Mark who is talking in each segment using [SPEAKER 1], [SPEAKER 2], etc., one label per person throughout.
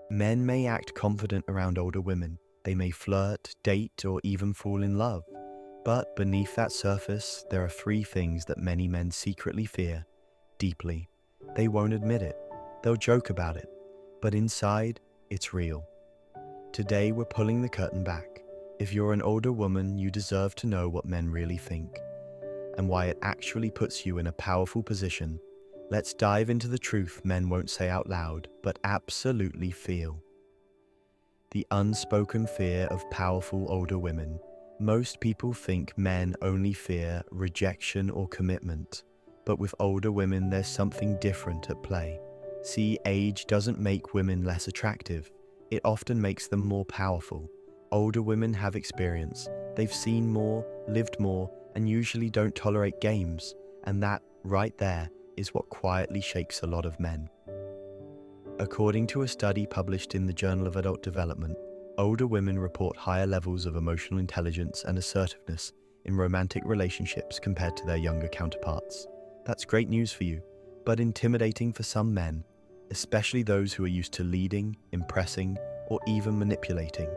[SPEAKER 1] Men may act confident around older women. They may flirt, date, or even fall in love. But beneath that surface, there are three things that many men secretly fear deeply. They won't admit it. They'll joke about it. But inside, it's real. Today, we're pulling the curtain back. If you're an older woman, you deserve to know what men really think and why it actually puts you in a powerful position. Let's dive into the truth men won't say out loud, but absolutely feel. The unspoken fear of powerful older women. Most people think men only fear rejection or commitment, but with older women there's something different at play. See, age doesn't make women less attractive. It often makes them more powerful. Older women have experience. They've seen more, lived more, and usually don't tolerate games. And that, right there, is what quietly shakes a lot of men. According to a study published in the Journal of Adult Development, older women report higher levels of emotional intelligence and assertiveness in romantic relationships compared to their younger counterparts. That's great news for you, but intimidating for some men, especially those who are used to leading, impressing, or even manipulating.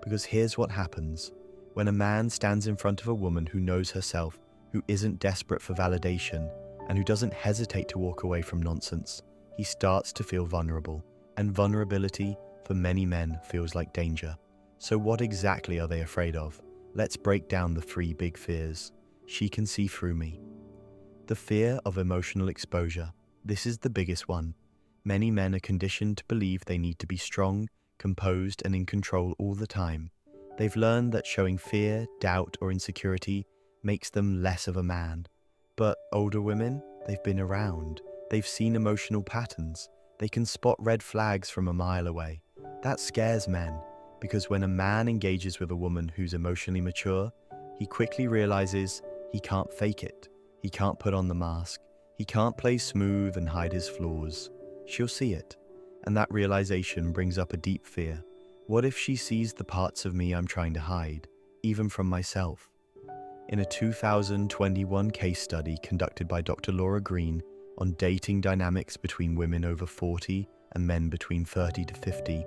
[SPEAKER 1] Because here's what happens. When a man stands in front of a woman who knows herself, who isn't desperate for validation, and who doesn't hesitate to walk away from nonsense, he starts to feel vulnerable. And vulnerability, for many men, feels like danger. So what exactly are they afraid of? Let's break down the three big fears. She can see through me. The fear of emotional exposure. This is the biggest one. Many men are conditioned to believe they need to be strong, composed, and in control all the time. They've learned that showing fear, doubt, or insecurity makes them less of a man. But older women, they've been around. They've seen emotional patterns. They can spot red flags from a mile away. That scares men, because when a man engages with a woman who's emotionally mature, he quickly realizes he can't fake it. He can't put on the mask. He can't play smooth and hide his flaws. She'll see it. And that realization brings up a deep fear. What if she sees the parts of me I'm trying to hide, even from myself? In a 2021 case study conducted by Dr. Laura Green on dating dynamics between women over 40 and men between 30 to 50,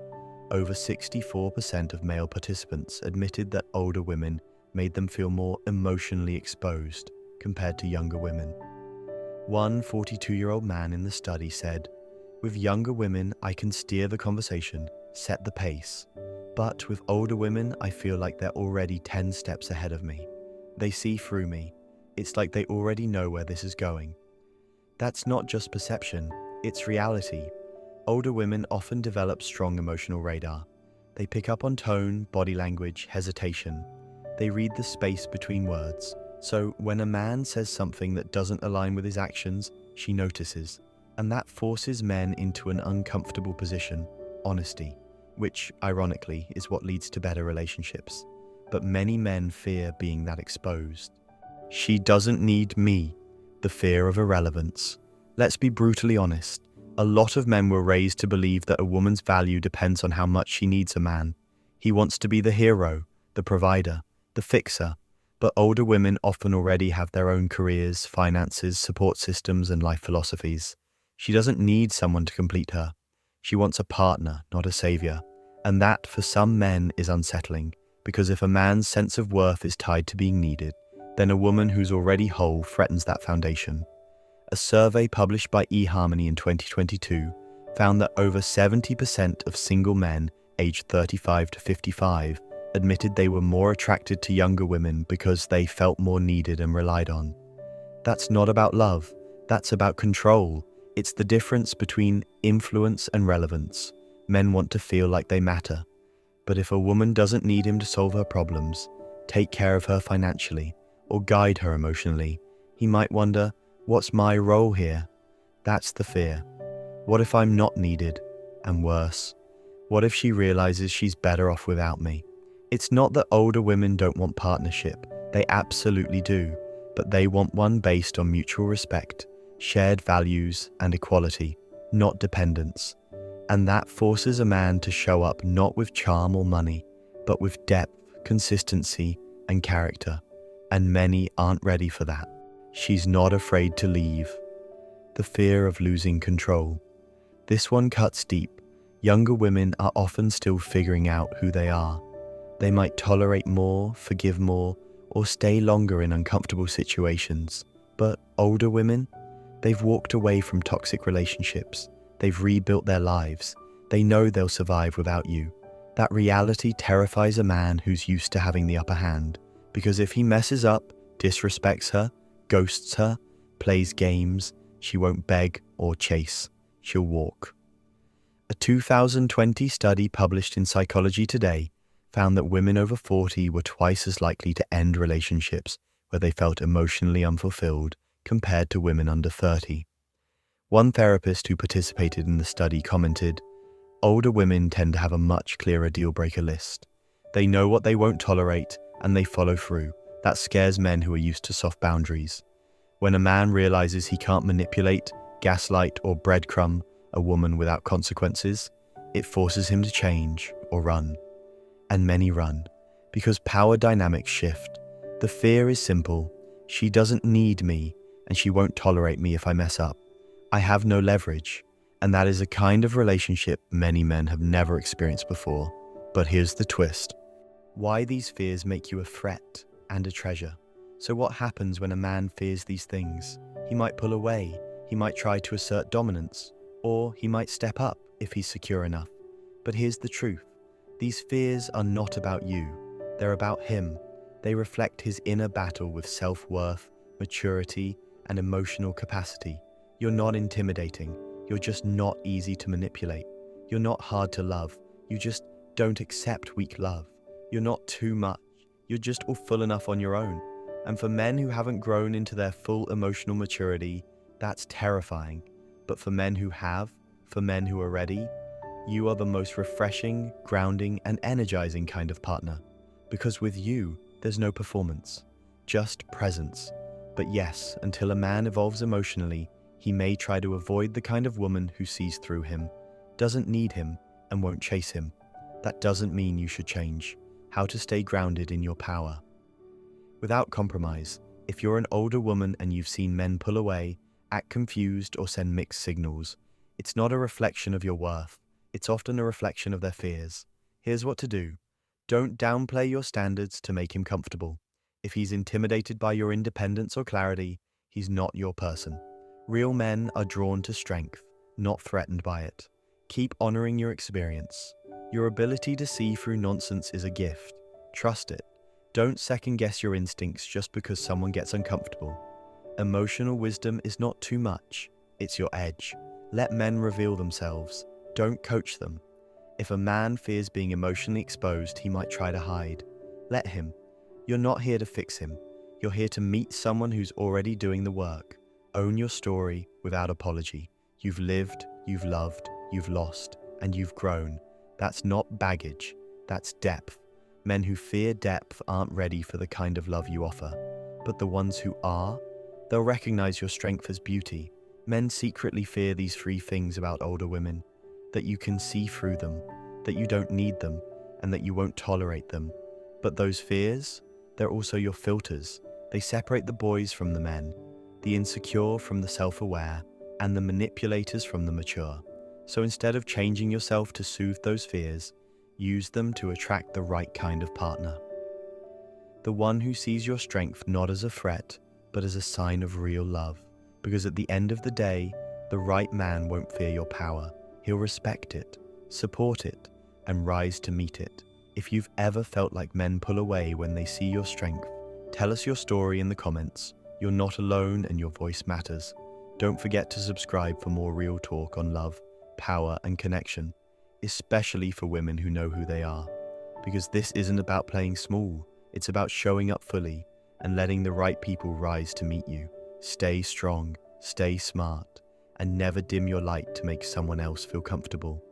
[SPEAKER 1] over 64% of male participants admitted that older women made them feel more emotionally exposed compared to younger women. One 42-year-old man in the study said, "With younger women, I can steer the conversation, set the pace. But with older women, I feel like they're already 10 steps ahead of me. They see through me. It's like they already know where this is going." That's not just perception, it's reality. Older women often develop strong emotional radar. They pick up on tone, body language, hesitation. They read the space between words. So when a man says something that doesn't align with his actions, she notices. And that forces men into an uncomfortable position, honesty, which, ironically, is what leads to better relationships. But many men fear being that exposed. She doesn't need me, the fear of irrelevance. Let's be brutally honest. A lot of men were raised to believe that a woman's value depends on how much she needs a man. He wants to be the hero, the provider, the fixer. But older women often already have their own careers, finances, support systems, and life philosophies. She doesn't need someone to complete her. She wants a partner, not a savior. And that, for some men, is unsettling, because if a man's sense of worth is tied to being needed, then a woman who's already whole threatens that foundation. A survey published by eHarmony in 2022 found that over 70% of single men aged 35 to 55 admitted they were more attracted to younger women because they felt more needed and relied on. That's not about love, that's about control. It's the difference between influence and relevance. Men want to feel like they matter. But if a woman doesn't need him to solve her problems, take care of her financially, or guide her emotionally, he might wonder, what's my role here? That's the fear. What if I'm not needed? And worse, what if she realizes she's better off without me? It's not that older women don't want partnership. They absolutely do. But they want one based on mutual respect, shared values, and equality, not dependence. And that forces a man to show up not with charm or money, but with depth, consistency, and character. And many aren't ready for that. She's not afraid to leave. The fear of losing control. This one cuts deep. Younger women are often still figuring out who they are. They might tolerate more, forgive more, or stay longer in uncomfortable situations. But older women, they've walked away from toxic relationships. They've rebuilt their lives. They know they'll survive without you. That reality terrifies a man who's used to having the upper hand, because if he messes up, disrespects her, ghosts her, plays games, she won't beg or chase. She'll walk. A 2020 study published in Psychology Today found that women over 40 were twice as likely to end relationships where they felt emotionally unfulfilled compared to women under 30. One therapist who participated in the study commented, "Older women tend to have a much clearer deal-breaker list. They know what they won't tolerate, and they follow through. That scares men who are used to soft boundaries. When a man realizes he can't manipulate, gaslight, or breadcrumb a woman without consequences, it forces him to change or run." And many run, because power dynamics shift. The fear is simple. She doesn't need me, and she won't tolerate me if I mess up. I have no leverage, and that is a kind of relationship many men have never experienced before. But here's the twist. Why these fears make you a threat and a treasure. So what happens when a man fears these things? He might pull away, he might try to assert dominance, or he might step up if he's secure enough. But here's the truth. These fears are not about you. They're about him. They reflect his inner battle with self-worth, maturity, and emotional capacity. You're not intimidating. You're just not easy to manipulate. You're not hard to love. You just don't accept weak love. You're not too much. You're just all full enough on your own. And for men who haven't grown into their full emotional maturity, that's terrifying. But for men who have, for men who are ready, you are the most refreshing, grounding, and energizing kind of partner. Because with you, there's no performance, just presence. But yes, until a man evolves emotionally, he may try to avoid the kind of woman who sees through him, doesn't need him, and won't chase him. That doesn't mean you should change. How to stay grounded in your power. Without compromise, if you're an older woman and you've seen men pull away, act confused, or send mixed signals, it's not a reflection of your worth. It's often a reflection of their fears. Here's what to do. Don't downplay your standards to make him comfortable. If he's intimidated by your independence or clarity, he's not your person. Real men are drawn to strength, not threatened by it. Keep honoring your experience. Your ability to see through nonsense is a gift. Trust it. Don't second-guess your instincts just because someone gets uncomfortable. Emotional wisdom is not too much. It's your edge. Let men reveal themselves. Don't coach them. If a man fears being emotionally exposed, he might try to hide. Let him. You're not here to fix him. You're here to meet someone who's already doing the work. Own your story without apology. You've lived, you've loved, you've lost, and you've grown. That's not baggage. That's depth. Men who fear depth aren't ready for the kind of love you offer. But the ones who are, they'll recognize your strength as beauty. Men secretly fear these three things about older women. That you can see through them, that you don't need them, and that you won't tolerate them. But those fears, they're also your filters. They separate the boys from the men, the insecure from the self-aware, and the manipulators from the mature. So instead of changing yourself to soothe those fears, use them to attract the right kind of partner. The one who sees your strength not as a threat, but as a sign of real love. Because at the end of the day, the right man won't fear your power. He'll respect it, support it, and rise to meet it. If you've ever felt like men pull away when they see your strength, tell us your story in the comments. You're not alone and your voice matters. Don't forget to subscribe for more real talk on love, power, and connection, especially for women who know who they are. Because this isn't about playing small, it's about showing up fully and letting the right people rise to meet you. Stay strong, stay smart, and never dim your light to make someone else feel comfortable.